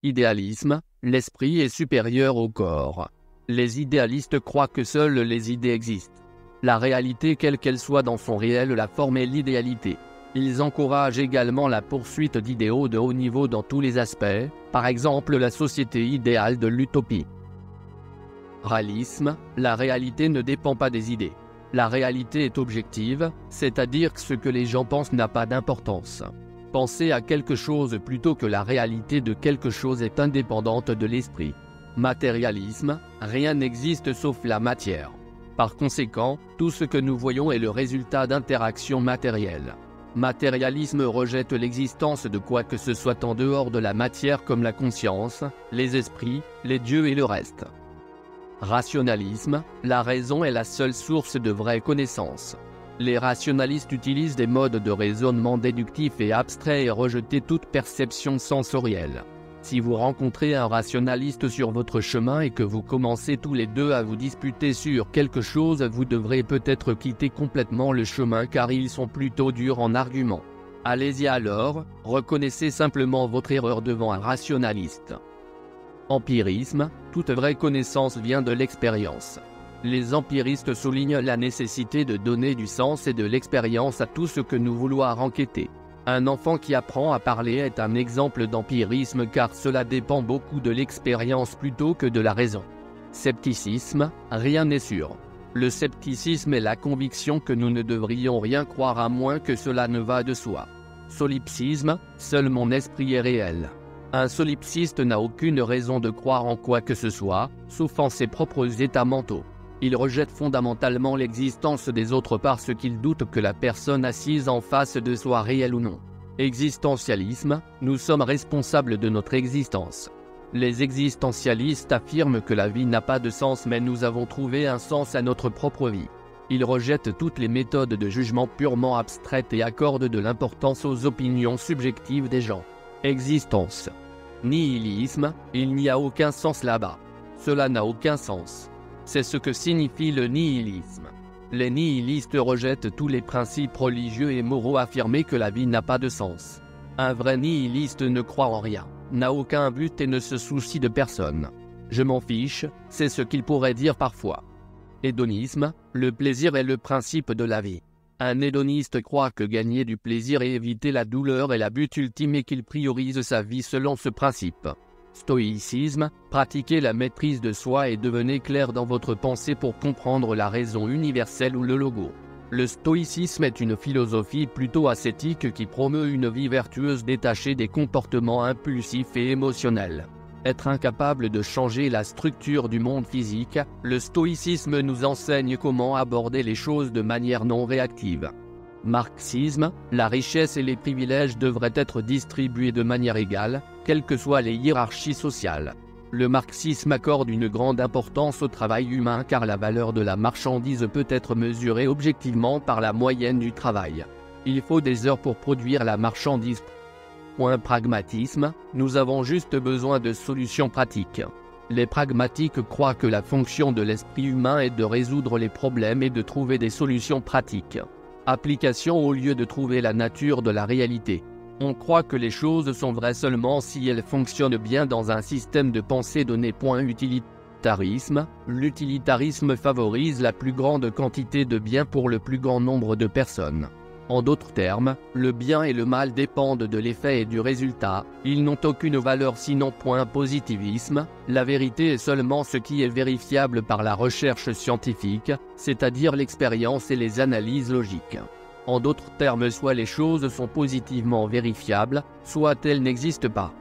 Idéalisme, l'esprit est supérieur au corps. Les idéalistes croient que seules les idées existent. La réalité, quelle qu'elle soit dans son réel, la forme est l'idéalité. Ils encouragent également la poursuite d'idéaux de haut niveau dans tous les aspects, par exemple la société idéale de l'utopie. Réalisme, la réalité ne dépend pas des idées. La réalité est objective, c'est-à-dire que ce que les gens pensent n'a pas d'importance. Penser à quelque chose plutôt que la réalité de quelque chose est indépendante de l'esprit. Matérialisme, rien n'existe sauf la matière. Par conséquent, tout ce que nous voyons est le résultat d'interactions matérielles. Matérialisme rejette l'existence de quoi que ce soit en dehors de la matière comme la conscience, les esprits, les dieux et le reste. Rationalisme, la raison est la seule source de vraie connaissance. Les rationalistes utilisent des modes de raisonnement déductifs et abstraits et rejettent toute perception sensorielle. Si vous rencontrez un rationaliste sur votre chemin et que vous commencez tous les deux à vous disputer sur quelque chose, vous devrez peut-être quitter complètement le chemin car ils sont plutôt durs en argument. Allez-y alors, reconnaissez simplement votre erreur devant un rationaliste. Empirisme, toute vraie connaissance vient de l'expérience. Les empiristes soulignent la nécessité de donner du sens et de l'expérience à tout ce que nous voulons enquêter. Un enfant qui apprend à parler est un exemple d'empirisme car cela dépend beaucoup de l'expérience plutôt que de la raison. Scepticisme, rien n'est sûr. Le scepticisme est la conviction que nous ne devrions rien croire à moins que cela ne va de soi. Solipsisme, seul mon esprit est réel. Un solipsiste n'a aucune raison de croire en quoi que ce soit, sauf en ses propres états mentaux. Il rejette fondamentalement l'existence des autres parce qu'il doute que la personne assise en face de soit réelle ou non. Existentialisme, nous sommes responsables de notre existence. Les existentialistes affirment que la vie n'a pas de sens mais nous avons trouvé un sens à notre propre vie. Ils rejettent toutes les méthodes de jugement purement abstraites et accordent de l'importance aux opinions subjectives des gens. Existence. Nihilisme, il n'y a aucun sens là-bas. Cela n'a aucun sens. C'est ce que signifie le nihilisme. Les nihilistes rejettent tous les principes religieux et moraux affirmés que la vie n'a pas de sens. Un vrai nihiliste ne croit en rien, n'a aucun but et ne se soucie de personne. Je m'en fiche, c'est ce qu'il pourrait dire parfois. Hédonisme, le plaisir est le principe de la vie. Un hédoniste croit que gagner du plaisir et éviter la douleur est la but ultime et qu'il priorise sa vie selon ce principe. Stoïcisme, pratiquez la maîtrise de soi et devenez clair dans votre pensée pour comprendre la raison universelle ou le logo. Le stoïcisme est une philosophie plutôt ascétique qui promeut une vie vertueuse détachée des comportements impulsifs et émotionnels. Être incapable de changer la structure du monde physique, le stoïcisme nous enseigne comment aborder les choses de manière non réactive. Marxisme, la richesse et les privilèges devraient être distribués de manière égale, quelles que soient les hiérarchies sociales. Le marxisme accorde une grande importance au travail humain car la valeur de la marchandise peut être mesurée objectivement par la moyenne du travail. Il faut des heures pour produire la marchandise. Pragmatisme, nous avons juste besoin de solutions pratiques. Les pragmatiques croient que la fonction de l'esprit humain est de résoudre les problèmes et de trouver des solutions pratiques. Application au lieu de trouver la nature de la réalité. On croit que les choses sont vraies seulement si elles fonctionnent bien dans un système de pensée donné. Utilitarisme, l'utilitarisme favorise la plus grande quantité de biens pour le plus grand nombre de personnes. En d'autres termes, le bien et le mal dépendent de l'effet et du résultat, ils n'ont aucune valeur sinon. Positivisme, la vérité est seulement ce qui est vérifiable par la recherche scientifique, c'est-à-dire l'expérience et les analyses logiques. En d'autres termes, soit les choses sont positivement vérifiables, soit elles n'existent pas.